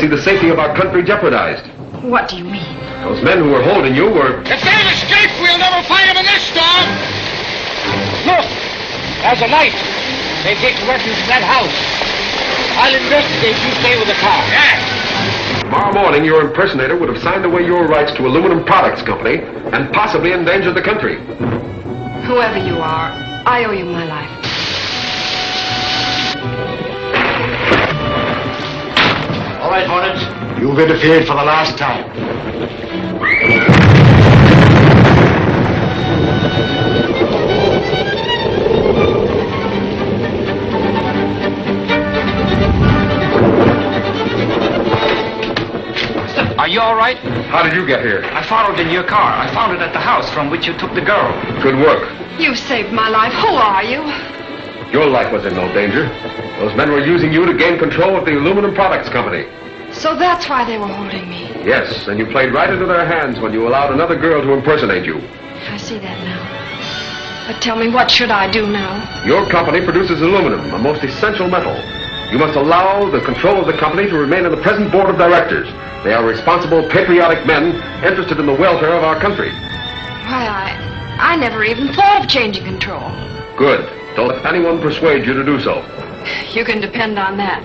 see the safety of our country jeopardized. What do you mean? Those men who were holding you were... If they've escaped, we'll never find them in this storm. Look, there's a light. They've taken refuge in that house. I'll investigate. You stay with the car. Yeah. Tomorrow morning, your impersonator would have signed away your rights to Aluminum Products Company and possibly endangered the country. Whoever you are, I owe you my life. All right, Hornet. You've interfered for the last time. Are you all right? How did you get here? I followed in your car. I found it at the house from which you took the girl. Good work. You saved my life. Who are you? Your life was in no danger. Those men were using you to gain control of the Aluminum Products Company. So that's why they were holding me. Yes, and you played right into their hands when you allowed another girl to impersonate you. I see that now. But tell me, what should I do now? Your company produces aluminum, a most essential metal. You must allow the control of the company to remain in the present board of directors. They are responsible, patriotic men interested in the welfare of our country. Why, I never even thought of changing control. Good. Don't let anyone persuade you to do so. You can depend on that.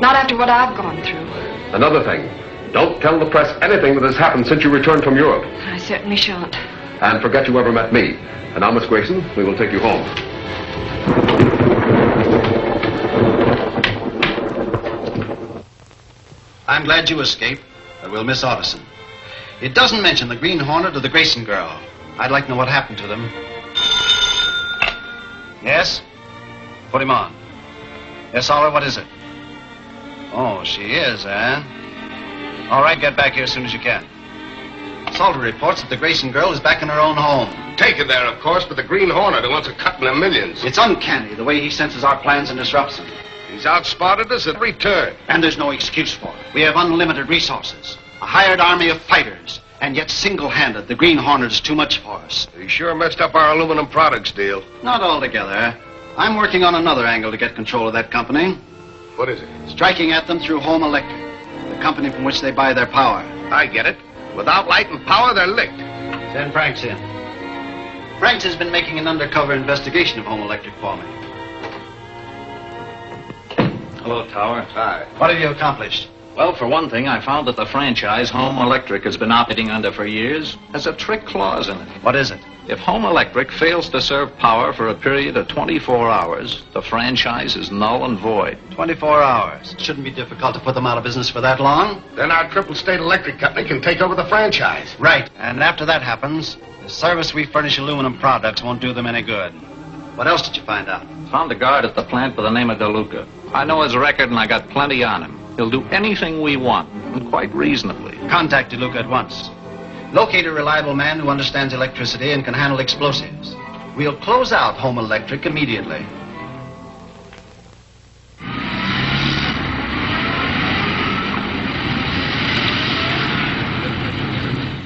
Not after what I've gone through. Another thing, don't tell the press anything that has happened since you returned from Europe. I certainly shan't. And forget you ever met me. And now, Miss Grayson, we will take you home. I'm glad you escaped, but we'll miss Otteson. It doesn't mention the Green Hornet or the Grayson girl. I'd like to know what happened to them. Yes? Put him on. Yes, Oliver, what is it? Oh, she is, eh? All right, get back here as soon as you can. Salter reports that the Grayson girl is back in her own home. Taken there, of course, but the Green Hornet who wants a cut in the millions. It's uncanny, the way he senses our plans and disrupts them. He's outspotted us at every turn. And there's no excuse for it. We have unlimited resources, a hired army of fighters, and yet single-handed, the Green Hornet is too much for us. He sure messed up our aluminum products deal. Not altogether. I'm working on another angle to get control of that company. What is it? Striking at them through Home Electric, the company from which they buy their power. I get it. Without light and power, they're licked. Send Franks in. Franks has been making an undercover investigation of Home Electric for me. Hello, Tower. Hi. What have you accomplished? Well, for one thing, I found that the franchise Home Electric has been operating under for years has a trick clause in it. What is it? If Home Electric fails to serve power for a period of 24 hours, the franchise is null and void. 24 hours. It shouldn't be difficult to put them out of business for that long. Then our Triple State Electric Company can take over the franchise. Right. And after that happens, the service we furnish aluminum products won't do them any good. What else did you find out? Found a guard at the plant by the name of DeLuca. I know his record and I got plenty on him. He'll do anything we want, and quite reasonably. Contact DeLuca at once. Locate a reliable man who understands electricity and can handle explosives. We'll close out Home Electric immediately.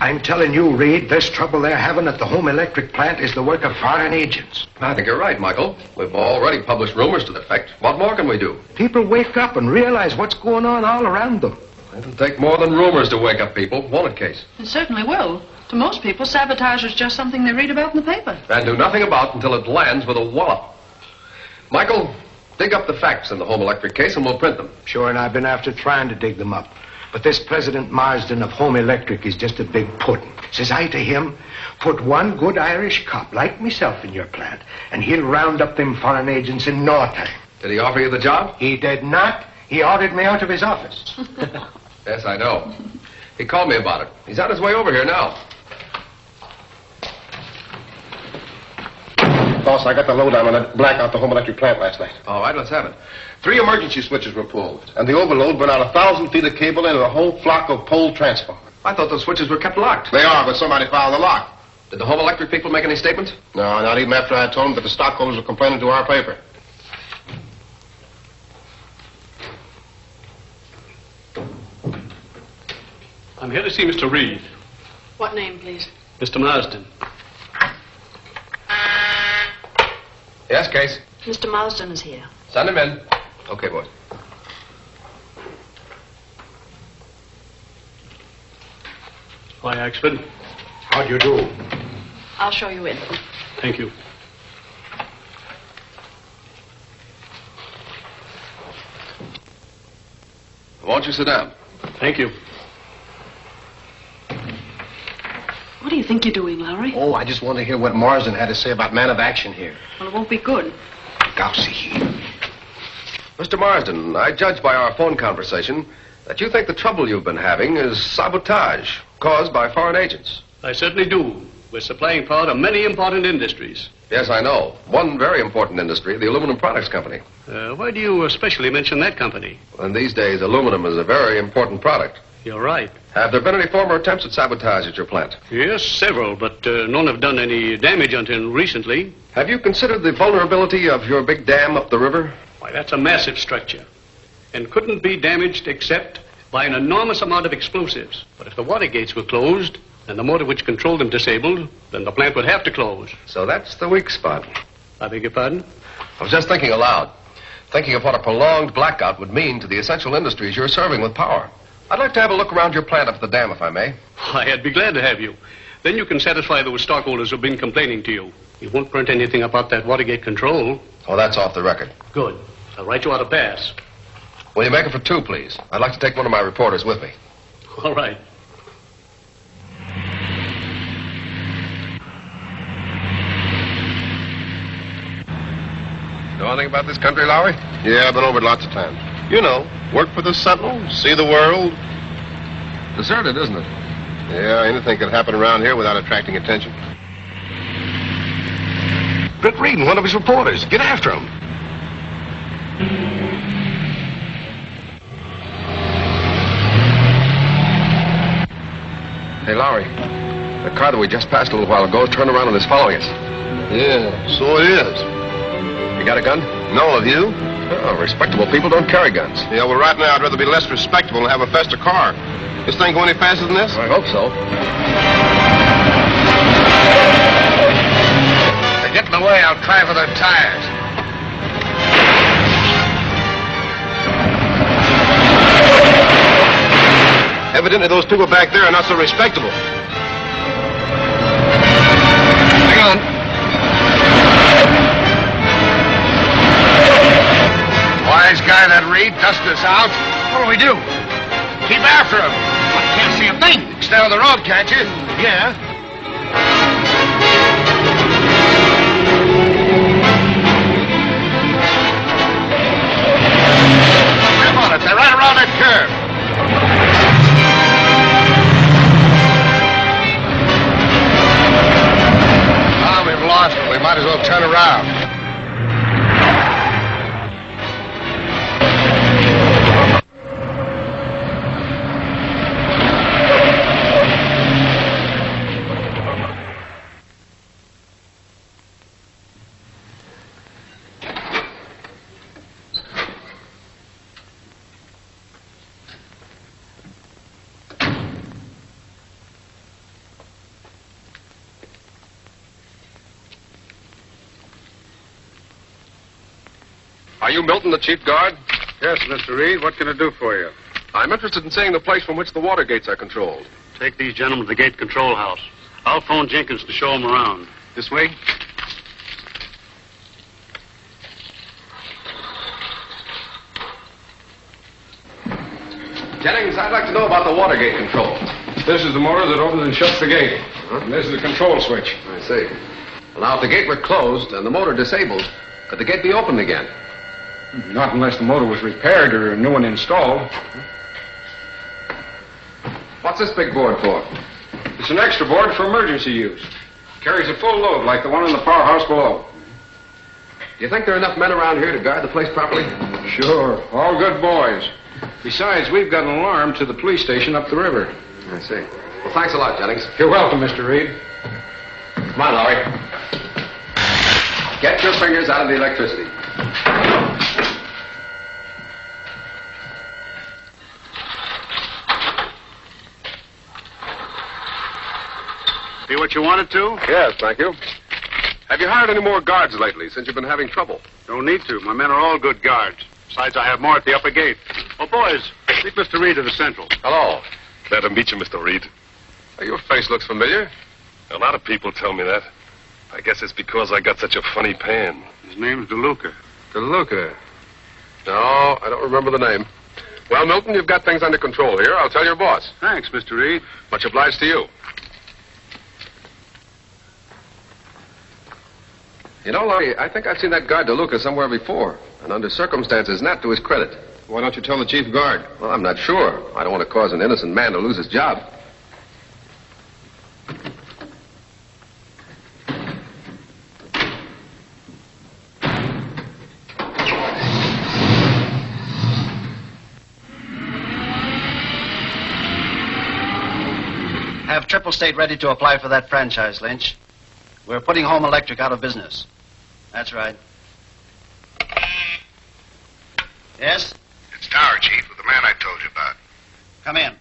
I'm telling you, Reed, this trouble they're having at the Home Electric plant is the work of foreign agents. I think you're right, Michael. We've already published rumors to the effect. What more can we do? People wake up and realize what's going on all around them. It'll take more than rumors to wake up people, won't it, Case? It certainly will. To most people, sabotage is just something they read about in the paper. And do nothing about until it lands with a wallop. Michael, dig up the facts in the Home Electric case and we'll print them. Sure, and I've been after trying to dig them up. But this President Marsden of Home Electric is just a big puddin'. Says I to him, put one good Irish cop like myself in your plant, and he'll round up them foreign agents in no time. Did he offer you the job? He did not. He ordered me out of his office. Yes, I know. He called me about it. He's on his way over here now. Boss, I got the lowdown on that blackout at the Home Electric plant last night. All right, let's have it. 3 emergency switches were pulled, and the overload burned out 1,000 feet of cable into a whole flock of pole transformers. I thought those switches were kept locked. They are, but somebody fouled the lock. Did the Home Electric people make any statements? No, not even after I told them that the stockholders were complaining to our paper. I'm here to see Mr. Reed. What name, please? Mr. Marsden. Yes, Case. Mr. Marsden is here. Send him in. Okay, boys. Hi, Axford. How do you do? I'll show you in. Thank you. Won't you sit down? Thank you. What do you think you're doing, Lowry? Oh, I just want to hear what Marsden had to say about man of action here. Well, it won't be good. Gaussy. Mr. Marsden, I judge by our phone conversation that you think the trouble you've been having is sabotage caused by foreign agents. I certainly do. We're supplying power to many important industries. Yes, I know. One very important industry, the Aluminum Products Company. Why do you especially mention that company? And these days, aluminum is a very important product. You're right. Have there been any former attempts at sabotage at your plant? Yes, several, but none have done any damage until recently. Have you considered the vulnerability of your big dam up the river? Why, that's a massive structure and couldn't be damaged except by an enormous amount of explosives. But if the water gates were closed and the motor which controlled them disabled, then the plant would have to close. So that's the weak spot. I beg your pardon? I was just thinking aloud, thinking of what a prolonged blackout would mean to the essential industries you're serving with power. I'd like to have a look around your plant up at the dam, if I may. Why, I'd be glad to have you. Then you can satisfy those stockholders who've been complaining to you. You won't print anything about that Watergate control. Oh, that's off the record. Good. I'll write you out a pass. Will you make it for 2, please? I'd like to take one of my reporters with me. All right. Know anything about this country, Lowry? Yeah, I've been over it lots of times. You know, work for the Sentinel, see the world. Deserted, isn't it? Yeah, anything can happen around here without attracting attention. Britt Reed and one of his reporters. Get after him. Hey, Lowry. The car that we just passed a little while ago turned around and is following us. Yeah, so it is. You got a gun? No, have you? Oh, respectable people don't carry guns. Yeah, well, right now I'd rather be less respectable and have a faster car. This thing go any faster than this? I hope so. They get in the way, I'll try for their tires. Evidently those people back there are not so respectable. Hang on. Wise guy, that Reed, dust us out. What do we do? Keep after him. I can't see a thing. Stay on the road, can't you? Yeah. Grip on it. They're right around that curve. Ah, we've lost it. We might as well turn around. Are you Milton, the chief guard? Yes, Mr. Reed. What can I do for you? I'm interested in seeing the place from which the water gates are controlled. Take these gentlemen to the gate control house. I'll phone Jenkins to show them around. This way? Jennings, I'd like to know about the water gate control. This is the motor that opens and shuts the gate. And this is the control switch. I see. Well, now, if the gate were closed and the motor disabled, could the gate be opened again? Not unless the motor was repaired or a new one installed. What's this big board for? It's an extra board for emergency use. Carries a full load like the one in the powerhouse below. Do you think there are enough men around here to guard the place properly? Sure. All good boys. Besides, we've got an alarm to the police station up the river. I see. Well, thanks a lot, Jennings. You're welcome, Mr. Reed. Come on, Lowry. Get your fingers out of the electricity. See what you wanted to? Yes, thank you. Have you hired any more guards lately since you've been having trouble? Don't need to. My men are all good guards. Besides, I have more at the upper gate. Oh, boys, meet Mr. Reed of the Central. Hello. Glad to meet you, Mr. Reed. Your face looks familiar. A lot of people tell me that. I guess it's because I got such a funny pan. His name's DeLuca. DeLuca. No, I don't remember the name. Well, Milton, you've got things under control here. I'll tell your boss. Thanks, Mr. Reed. Much obliged to you. You know, Lonnie, I think I've seen that guard DeLuca somewhere before, and under circumstances not to his credit. Why don't you tell the chief guard? Well, I'm not sure. I don't want to cause an innocent man to lose his job. Have Triple State ready to apply for that franchise, Lynch. We're putting Home Electric out of business. That's right. Yes? It's Tower, Chief, with the man I told you about. Come in.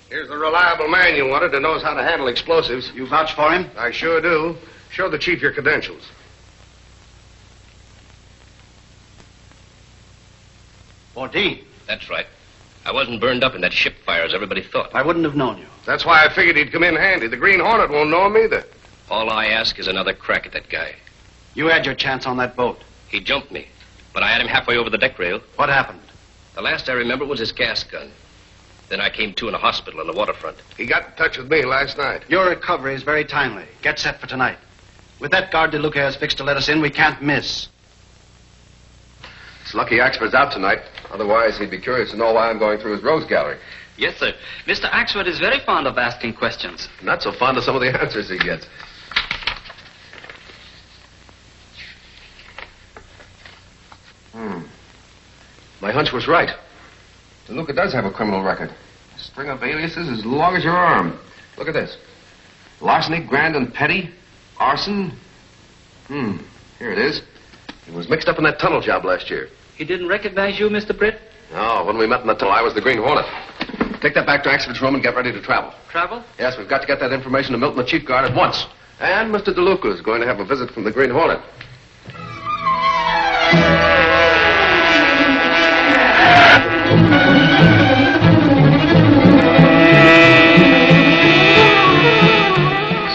Here's the reliable man you wanted that knows how to handle explosives. You vouch for him? I sure do. Show the chief your credentials. Dean. That's right. I wasn't burned up in that ship fire as everybody thought. I wouldn't have known you. That's why I figured he'd come in handy. The Green Hornet won't know him either. All I ask is another crack at that guy. You had your chance on that boat. He jumped me, but I had him halfway over the deck rail. What happened? The last I remember was his gas gun. Then I came to in a hospital on the waterfront. He got in touch with me last night. Your recovery is very timely. Get set for tonight. With that guard DeLuca has fixed to let us in, we can't miss. It's lucky Axford's out tonight. Otherwise, he'd be curious to know why I'm going through his rose gallery. Yes, sir. Mr. Axford is very fond of asking questions. Not so fond of some of the answers he gets. My hunch was right. DeLuca does have a criminal record. A string of aliases as long as your arm. Look at this. Larceny, grand and petty. Arson. Here it is. He was mixed up in that tunnel job last year. He didn't recognize you, Mr. Britt? No, when we met in the tunnel, I was the Green Hornet. Take that back to Axford's room and get ready to travel. Travel? Yes, we've got to get that information to Milton, the chief guard, at once. And Mr. DeLuca is going to have a visit from the Green Hornet.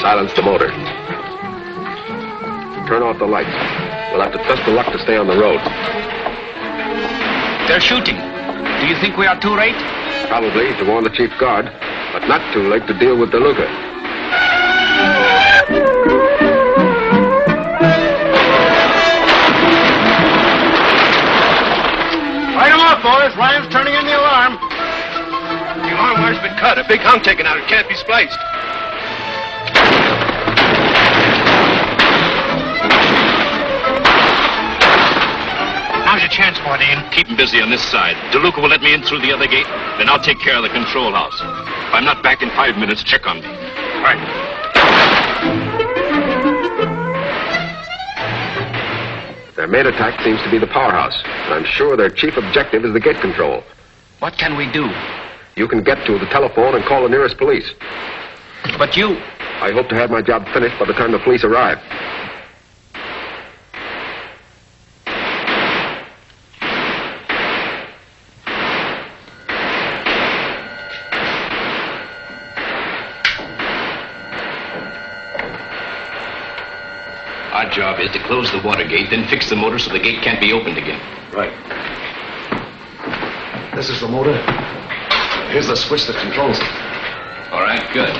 Silence the motor. Turn off the lights. We'll have to trust to luck to stay on the road. They're shooting. Do you think we are too late? Probably to warn the chief guard, but not too late to deal with DeLuca. Light them off, boys. Ryan's turning in the alarm. The alarm wire's been cut. A big hunk taken out. It can't be spliced. Now's your chance, Dean. Keep him busy on this side. DeLuca will let me in through the other gate. Then I'll take care of the control house. If I'm not back in 5 minutes, check on me. Right. Their main attack seems to be the powerhouse. And I'm sure their chief objective is the gate control. What can we do? You can get to the telephone and call the nearest police. But you... I hope to have my job finished by the time the police arrive. Our job is to close the water gate, then fix the motor so the gate can't be opened again. Right. This is the motor. Here's the switch that controls it. All right, good.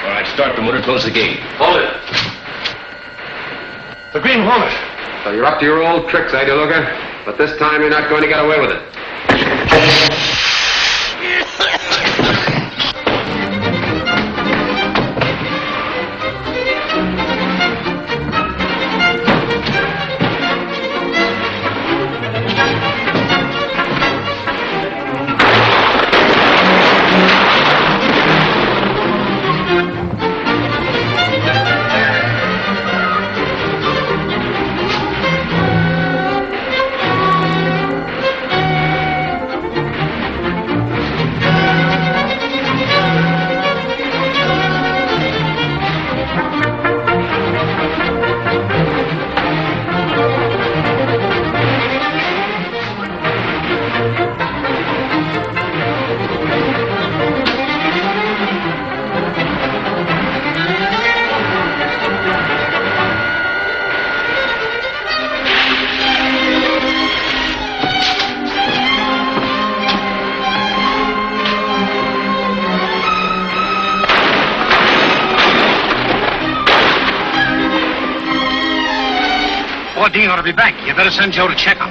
All right, start the motor, close the gate. Hold it. The Green Hornet. So you're up to your old tricks, eh, DeLuca? But this time you're not going to get away with it. Dean ought to be back. You better send Joe to check him.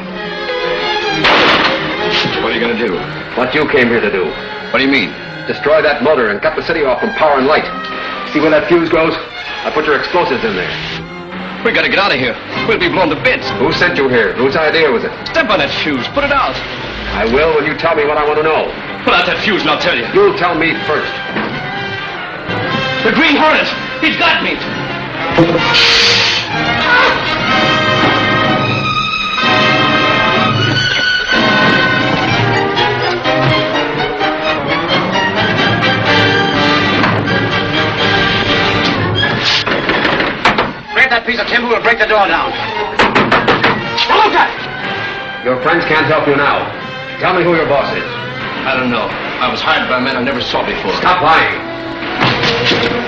What are you going to do? What you came here to do. What do you mean? Destroy that motor and cut the city off from power and light. See where that fuse goes? I put your explosives in there. We gotta get out of here. We'll be blown to bits. Who sent you here? Whose idea was it? Step on that fuse. Put it out. I will when you tell me what I want to know. Pull out that fuse and I'll tell you. You'll tell me first. The Green Hornet. He's got me. Grab that piece of timber. We'll break the door down. Look at! Your friends can't help you now. Tell me who your boss is. I don't know. I was hired by men I never saw before. Stop lying.